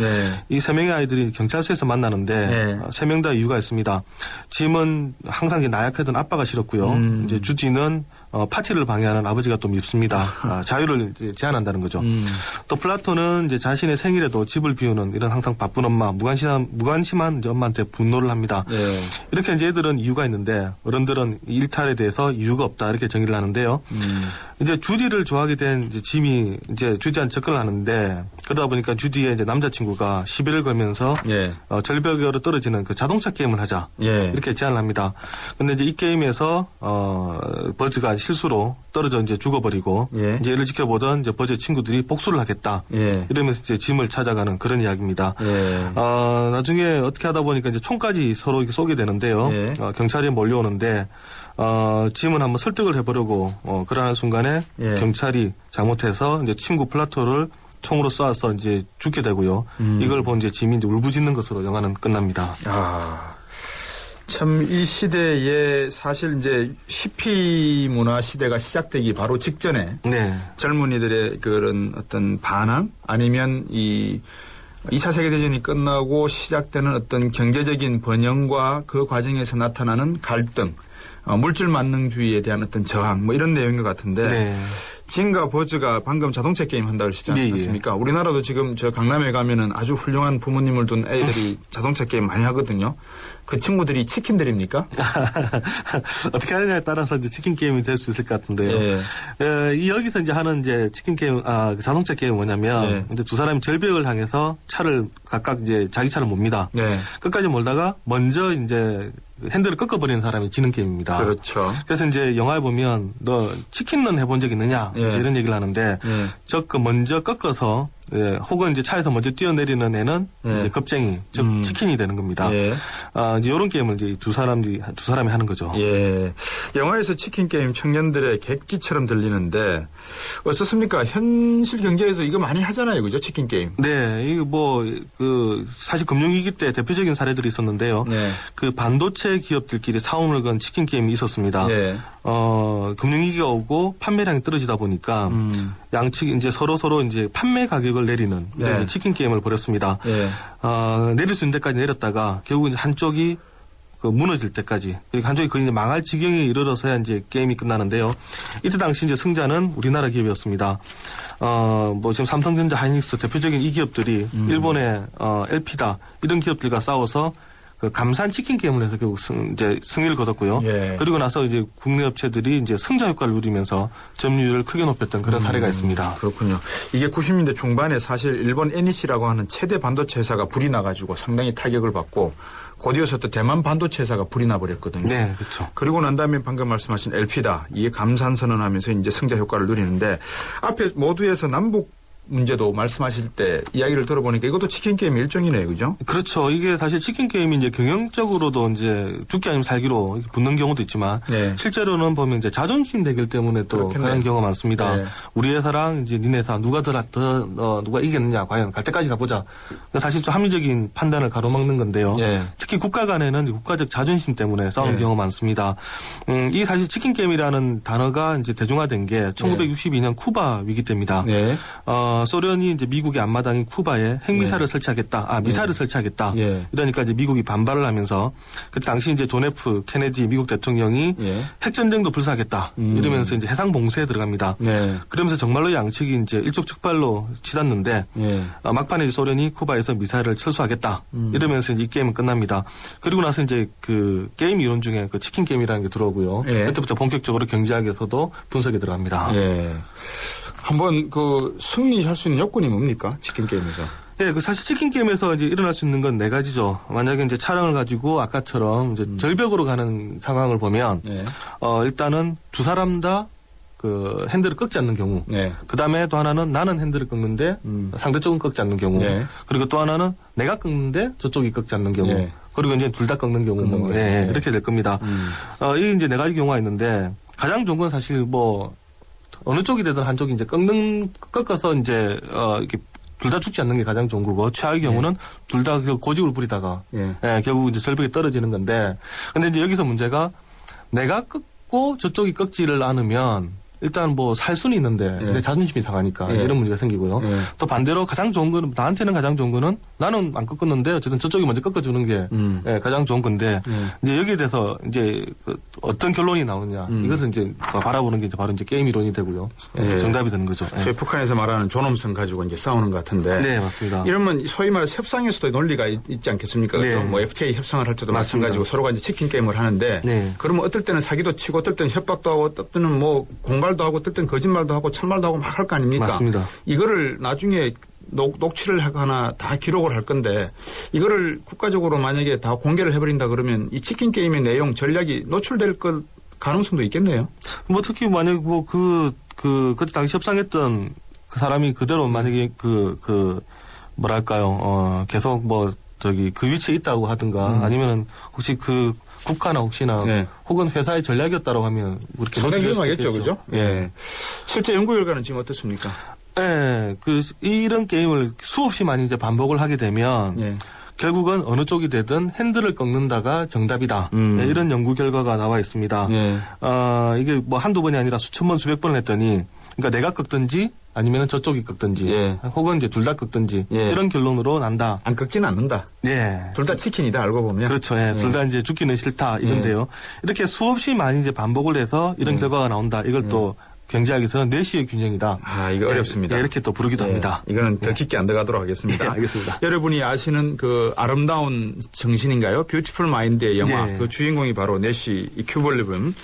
이 3명의 아이들이 경찰서에서 만나는데 3명 다 이유가 있습니다. 짐은 항상 나약하던 아빠가 싫었고요. 이제 주디는 파티를 방해하는 아버지가 또 밉습니다. 자유를 이제 제한한다는 거죠. 또 플라토는 이제 자신의 생일에도 집을 비우는 이런 항상 바쁜 엄마, 무관심한 이제 엄마한테 분노를 합니다. 이렇게 이제 애들은 이유가 있는데 어른들은 일탈에 대해서 이유가 없다 이렇게 정의를 하는데요. 이제 주디를 좋아하게 된 이제 짐이 이제 주디한테 접근을 하는데 그러다 보니까 주디의 이제 남자친구가 시비를 걸면서 절벽으로 떨어지는 그 자동차 게임을 하자 이렇게 제안을 합니다. 근데 이제 이 게임에서 버즈가 실수로 떨어져 이제 죽어버리고 이제 이를 지켜보던 이제 버즈의 친구들이 복수를 하겠다 이러면서 이제 짐을 찾아가는 그런 이야기입니다. 나중에 어떻게 하다 보니까 이제 총까지 서로 이렇게 쏘게 되는데요. 경찰이 몰려오는데 짐은 한번 설득을 해보려고 그러는 순간에 경찰이 잘못해서 이제 친구 플라토를 총으로 쏴서 이제 죽게 되고요. 이걸 본 이제 짐이 이제 울부짖는 것으로 영화는 끝납니다. 참 이 시대에 사실 이제 히피 문화 시대가 시작되기 바로 직전에 젊은이들의 그런 어떤 반항 아니면 이 2차 세계대전이 끝나고 시작되는 어떤 경제적인 번영과 그 과정에서 나타나는 갈등, 물질 만능주의에 대한 어떤 저항 뭐 이런 내용인 것 같은데 짐과 버즈가 방금 자동차 게임 한다고 하시지 않습니까? 우리나라도 지금 저 강남에 가면은 아주 훌륭한 부모님을 둔 애들이 자동차 게임 많이 하거든요. 그 친구들이 치킨들입니까? 어떻게 하느냐에 따라서 이제 치킨 게임이 될 수 있을 것 같은데요. 여기서 이제 하는 이제 치킨 게임, 자동차 게임은 뭐냐면 이제 두 사람이 절벽을 향해서 차를 각각 이제 자기 차를 몹니다. 끝까지 몰다가 먼저 이제 핸들을 꺾어버리는 사람이 지는 게임입니다. 그렇죠. 그래서 이제 영화에 보면 너 치킨런 해본 적 있느냐 이제 이런 얘기를 하는데 먼저 꺾어서 혹은 이제 차에서 먼저 뛰어내리는 애는 이제 겁쟁이 즉 치킨이 되는 겁니다. 이제 이런 게임을 이제 두 사람이 하는 거죠. 영화에서 치킨 게임 청년들의 객기처럼 들리는데 어떻습니까? 현실 경제에서 이거 많이 하잖아요, 그죠? 치킨 게임. 이거 뭐 그 사실 금융위기 때 대표적인 사례들이 있었는데요. 그 반도체 기업들끼리 사원을 건 치킨 게임이 있었습니다. 금융위기가 오고 판매량이 떨어지다 보니까 양측 이제 서로 이제 판매 가격을 내리는 이제 치킨 게임을 벌였습니다. 내릴 수 있는 데까지 내렸다가 결국 이제 한쪽이 그 무너질 때까지 그리고 한쪽이 거의 이제 망할 지경에 이르러서야 이제 게임이 끝나는데요. 이때 당시 이제 승자는 우리나라 기업이었습니다. 뭐 지금 삼성전자, 하이닉스 대표적인 이 기업들이 일본의 LP다 이런 기업들과 싸워서 그 감산 치킨 게임을 해서 결국 승리를 거뒀고요. 그리고 나서 이제 국내 업체들이 이제 승자 효과를 누리면서 점유율을 크게 높였던 그런 사례가 있습니다. 그렇군요. 이게 90년대 중반에 사실 일본 NEC라고 하는 최대 반도체 회사가 불이 나가지고 상당히 타격을 받고 곧이어서 또 대만 반도체 회사가 불이 나버렸거든요. 그렇죠. 그리고 난 다음에 방금 말씀하신 LP다. 이게 감산 선언하면서 이제 승자 효과를 누리는데 앞에 모두에서 남북 문제도 말씀하실 때 이야기를 들어보니까 이것도 치킨 게임 일종이네요, 그죠? 그렇죠. 이게 사실 치킨 게임이 이제 경영적으로도 이제 죽기 아니면 살기로 붙는 경우도 있지만 실제로는 보면 이제 자존심 대결 때문에 또 그런 경우가 많습니다. 우리 회사랑 이제 니네 회사 누가 누가 이겼느냐 과연 갈 때까지 가보자. 사실 좀 합리적인 판단을 가로막는 건데요. 특히 국가 간에는 국가적 자존심 때문에 싸우는 경우가 많습니다. 이게 사실 치킨 게임이라는 단어가 이제 대중화된 게 1962년 쿠바 위기 때입니다. 소련이 이제 미국의 앞마당인 쿠바에 핵미사일을 설치하겠다. 미사일을 설치하겠다. 이러니까 이제 미국이 반발을 하면서 그때 당시 이제 존 F 케네디 미국 대통령이 핵전쟁도 불사하겠다. 이러면서 이제 해상 봉쇄에 들어갑니다. 그러면서 정말로 양측이 이제 일촉즉발로 치닫는데 막판에 이제 소련이 쿠바에서 미사일을 철수하겠다. 이러면서 이제 이 게임은 끝납니다. 그리고 나서 이제 그 게임 이론 중에 그 치킨 게임이라는 게 들어오고요. 그때부터 본격적으로 경제학에서도 분석에 들어갑니다. 한번 그 승리할 수 있는 요건이 뭡니까? 치킨 게임에서. 예, 그 사실 치킨 게임에서 이제 일어날 수 있는 건 네 가지죠. 만약에 이제 차량을 가지고 아까처럼 이제 절벽으로 가는 상황을 보면 일단은 두 사람 다 그 핸들을 꺾지 않는 경우. 그 다음에 또 하나는 나는 핸들을 꺾는데 상대쪽은 꺾지 않는 경우. 그리고 또 하나는 내가 꺾는데 저쪽이 꺾지 않는 경우. 그리고 이제 둘 다 꺾는 경우. 이렇게 될 겁니다. 이 이제 네 가지 경우가 있는데 가장 좋은 건 사실 뭐 어느 쪽이 되든 한쪽이 이제 꺾어서 이제 이렇게 둘 다 죽지 않는 게 가장 좋은 거고 최악의 경우는 둘 다 고집을 부리다가 결국 이제 절벽에 떨어지는 건데 근데 이제 여기서 문제가 내가 꺾고 저쪽이 꺾지를 않으면 일단 뭐 살 수는 있는데 내 자존심이 상하니까 이런 문제가 생기고요. 또 반대로 가장 좋은 거는 나한테는 가장 좋은 거는 나는 안 꺾었는데 어쨌든 저쪽이 먼저 꺾어주는 게 가장 좋은 건데 이제 여기에 대해서 이제 그 어떤 결론이 나오느냐 이것은 이제 바라보는 게 이제 바로 이제 게임 이론이 되고요. 정답이 되는 거죠. 소위 북한에서 말하는 존엄성 가지고 이제 싸우는 것 같은데. 네, 맞습니다. 이러면 소위 말해서 협상에서도 논리가 있지 않겠습니까? 뭐 FTA 협상을 할 때도 마찬가지고 서로가 이제 치킨 게임을 하는데 그러면 어떨 때는 사기도 치고 어떨 때는 협박도 하고 어떨 때는 뭐 공갈도 하고 어떨 때는 거짓말도 하고 참말도 하고 막 할 거 아닙니까? 맞습니다. 이거를 나중에 녹취를 하거나 다 기록을 할 건데 이거를 국가적으로 만약에 다 공개를 해버린다 그러면 이 치킨 게임의 내용 전략이 노출될 것 가능성도 있겠네요. 뭐 특히 만약 뭐 그때 당시 협상했던 그 사람이 그대로 만약에 뭐랄까요 계속 뭐 저기 그 위치에 있다고 하든가 아니면 혹시 그 국가나 혹시나 혹은 회사의 전략이었다고 하면 그렇게 상당히 위험하겠죠, 그죠? 실제 연구 결과는 지금 어떻습니까? 이런 게임을 수없이 많이 이제 반복을 하게 되면 결국은 어느 쪽이 되든 핸들을 꺾는다가 정답이다. 이런 연구 결과가 나와 있습니다. 이게 뭐 한두 번이 아니라 수천 번, 수백 번을 했더니 그러니까 내가 꺾든지 아니면 저쪽이 꺾든지 혹은 이제 둘 다 꺾든지 이런 결론으로 난다. 안 꺾지는 않는다. 둘 다 치킨이다 알고 보면. 그렇죠. 둘 다 이제 죽기는 싫다 이건데요. 이렇게 수없이 많이 이제 반복을 해서 이런 결과가 나온다. 이걸 또 경제학에서는 내시의 균형이다. 이거 어렵습니다. 이렇게 또 부르기도 합니다. 이거는 더 깊게 안 들어가도록 하겠습니다. 알겠습니다. 여러분이 아시는 그 아름다운 정신인가요? 뷰티풀 마인드의 영화. 그 주인공이 바로 내시 큐벌리븐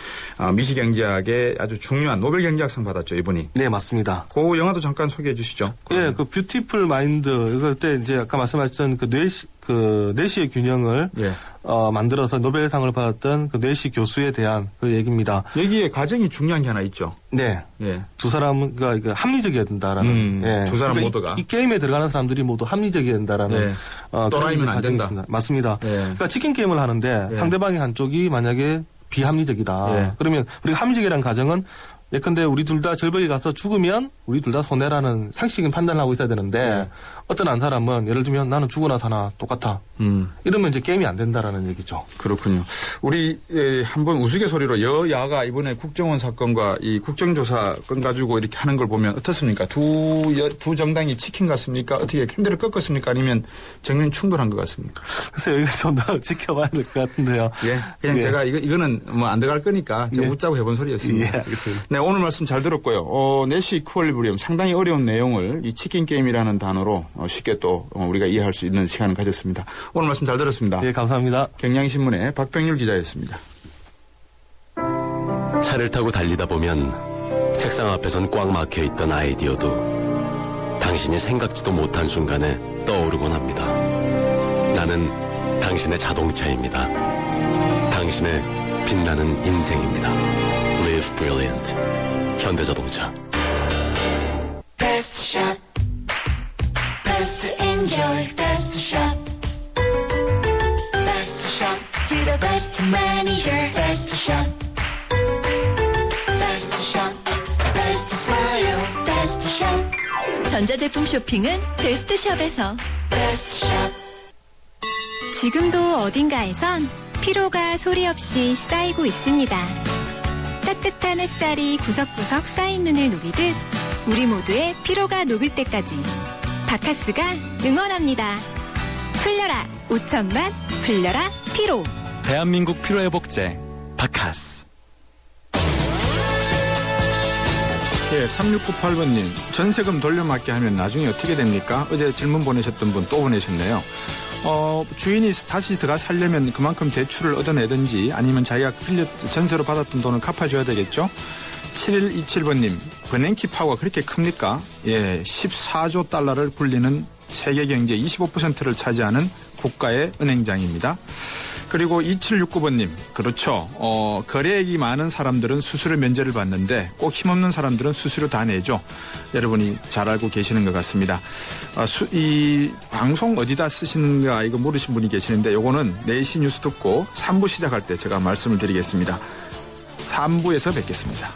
미시경제학의 아주 중요한 노벨 경제학상 받았죠, 이분이. 네, 맞습니다. 그 영화도 잠깐 소개해 주시죠. 그 뷰티풀 마인드 이거 때 이제 아까 말씀하셨던 그 내시의 균형을 만들어서 노벨상을 받았던 그 내시 교수에 대한 그 얘기입니다. 여기에 과정이 중요한 게 하나 있죠. 두 사람은 그러니까 합리적이어야 된다라는. 두 사람 그러니까 모두가 이 게임에 들어가는 사람들이 모두 합리적이어야 된다라는. 또라이면 안 된다. 있습니다. 맞습니다. 그러니까 치킨 게임을 하는데 상대방의 한쪽이 만약에 비합리적이다. 그러면 우리가 합리적이라는 가정은 예컨대 우리 둘 다 절벽에 가서 죽으면 우리 둘 다 손해라는 상식적인 판단을 하고 있어야 되는데 어떤 한 사람은 예를 들면 나는 죽으나 사나 똑같아. 이러면 이제 게임이 안 된다라는 얘기죠. 그렇군요. 우리 한번 우스갯소리로 여야가 이번에 국정원 사건과 이 국정조사 건 가지고 이렇게 하는 걸 보면 어떻습니까? 두 정당이 치킨 같습니까? 어떻게 핸들을 꺾었습니까? 아니면 정면 충돌한 것 같습니까? 글쎄요, 이거 좀 더 지켜봐야 될 것 같은데요. 그냥 제가 이거는 뭐 안 들어갈 거니까 제가 웃자고 해본 소리였습니다. 알겠습니다. 네, 오늘 말씀 잘 들었고요. 내시 이퀄리브리엄 상당히 어려운 내용을 이 치킨 게임이라는 단어로 쉽게 또 우리가 이해할 수 있는 시간을 가졌습니다. 오늘 말씀 잘 들었습니다. 감사합니다. 경향신문의 박병률 기자였습니다. 차를 타고 달리다 보면 책상 앞에선 꽉 막혀있던 아이디어도 당신이 생각지도 못한 순간에 떠오르곤 합니다. 나는 당신의 자동차입니다. 당신의 빛나는 인생입니다. Live Brilliant. 현대자동차. Best shop. Best enjoy. Best shop. Best shop. To the best manager. Best shop. Best shop. Best smile. Best shop. 전자제품 쇼핑은 베스트숍에서. Best shop. 지금도 어딘가에선 피로가 소리 없이 쌓이고 있습니다. 따뜻한 햇살이 구석구석 쌓인 눈을 녹이듯 우리 모두의 피로가 녹을 때까지 바카스가 응원합니다. 풀려라 5천만 풀려라 피로. 대한민국 피로회복제 바카스. 예, 3698번님, 전세금 돌려막기 하면 나중에 어떻게 됩니까? 어제 질문 보내셨던 분 또 보내셨네요. 주인이 다시 들어가 살려면 그만큼 대출을 얻어내든지 아니면 자기가 전세로 받았던 돈을 갚아줘야 되겠죠? 7127번님, 은행키 파워가 그렇게 큽니까? 예, 14조 달러를 굴리는 세계 경제 25%를 차지하는 국가의 은행장입니다. 그리고 2769번님, 그렇죠. 거래액이 많은 사람들은 수수료 면제를 받는데 꼭 힘없는 사람들은 수수료 다 내죠. 여러분이 잘 알고 계시는 것 같습니다. 이 방송 어디다 쓰시는가 이거 물으신 분이 계시는데 요거는 4시 뉴스 듣고 3부 시작할 때 제가 말씀을 드리겠습니다. 3부에서 뵙겠습니다.